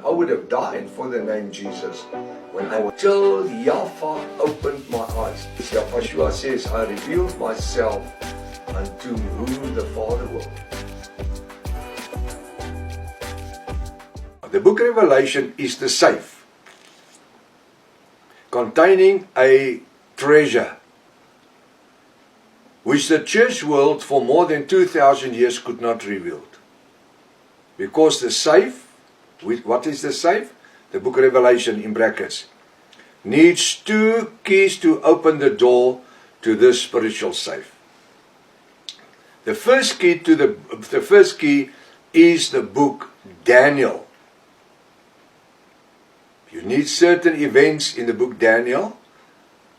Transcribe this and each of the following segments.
I would have died for the name Jesus when until Yahweh opened my eyes. Yahweh says, I revealed myself unto who the Father will. The book Revelation is the safe containing a treasure which the church world for more than 2,000 years could not reveal. Because the safe, what is the safe? The book Revelation in brackets needs 2 keys to open the door to this spiritual safe. The first key is the book Daniel. You need certain events in the book Daniel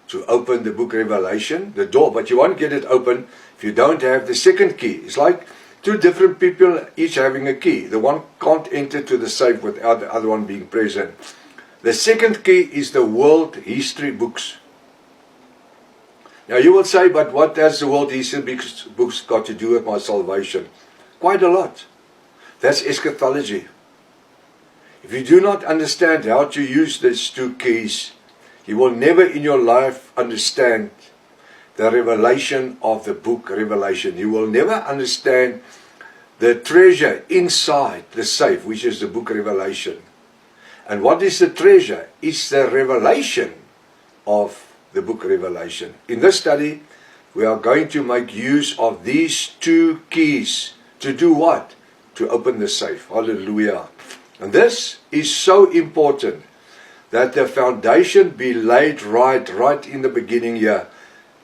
to open the book Revelation, the door, but you won't get it open if you don't have the second key. It's like 2 different people each having a key. The one can't enter to the safe without the other one being present. The second key is the world history books. Now you will say, but what has the world history books got to do with my salvation? Quite a lot. That's eschatology. If you do not understand how to use these 2 keys, you will never in your life understand the revelation of the book Revelation. You will never understand the treasure inside the safe, which is the book Revelation. And what is the treasure? It's the revelation of the book Revelation. In this study, we are going to make use of these 2 keys. To do what? To open the safe. Hallelujah. And this is so important that the foundation be laid right in the beginning here.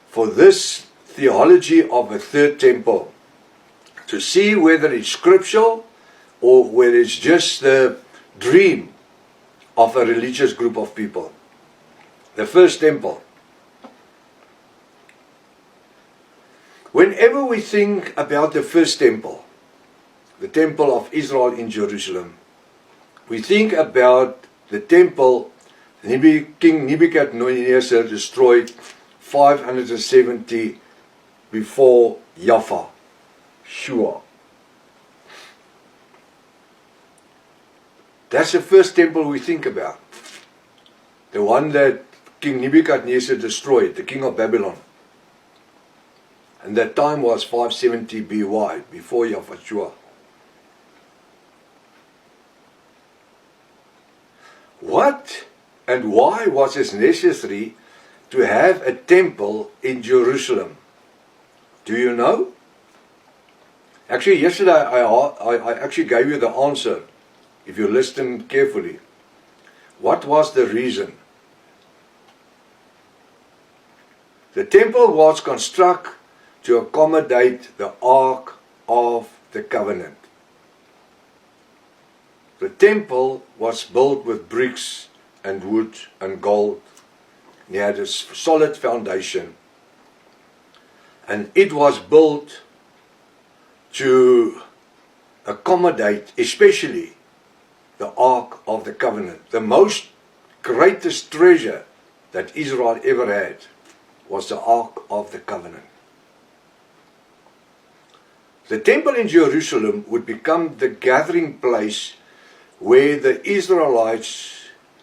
For this theology of a third temple, to see whether it's scriptural or whether it's just the dream of a religious group of people. The first temple. Whenever we think about the first temple, the temple of Israel in Jerusalem, we think about the temple King Nebuchadnezzar destroyed 570 before Yahweh. Sure. That's the first temple we think about. The one that King Nebuchadnezzar destroyed, the king of Babylon. And that time was 570 BY, before Yahweh. What and why was it necessary to have a temple in Jerusalem? Do you know? Actually, yesterday I actually gave you the answer, if you listened carefully. What was the reason? The temple was constructed to accommodate the Ark of the Covenant. The temple was built with bricks and wood and gold. It had a solid foundation. And it was built to accommodate especially the Ark of the Covenant. The most greatest treasure that Israel ever had was the Ark of the Covenant. The temple in Jerusalem would become the gathering place where the Israelites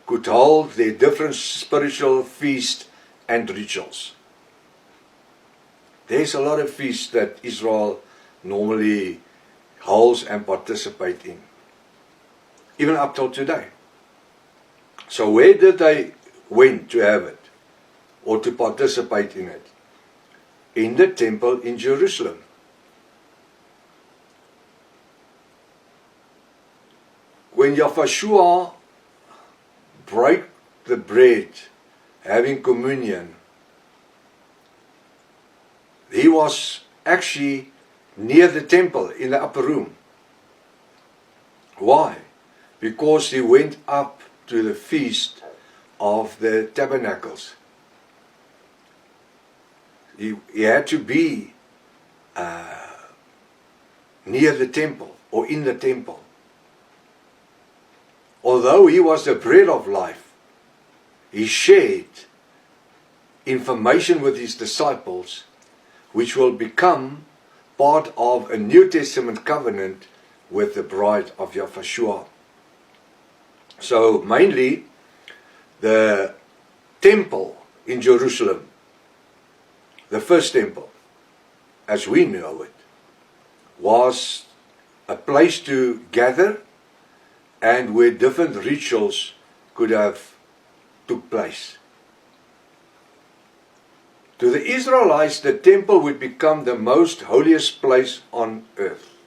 could hold their different spiritual feasts and rituals. There's a lot of feasts that Israel normally holds and participates in, even up till today. So where did they went to have it, or to participate in it? In the temple in Jerusalem. When Yahweh break the bread, having communion, he was actually near the temple in the upper room. Why? Because he went up to the feast of the tabernacles. He had to be near the temple or in the temple. Although he was the bread of life, he shared information with his disciples, which will become part of a New Testament covenant with the bride of Yahweh. So mainly the temple in Jerusalem, the first temple, as we know it, was a place to gather and where different rituals could have took place. To the Israelites, the temple would become the most holiest place on earth.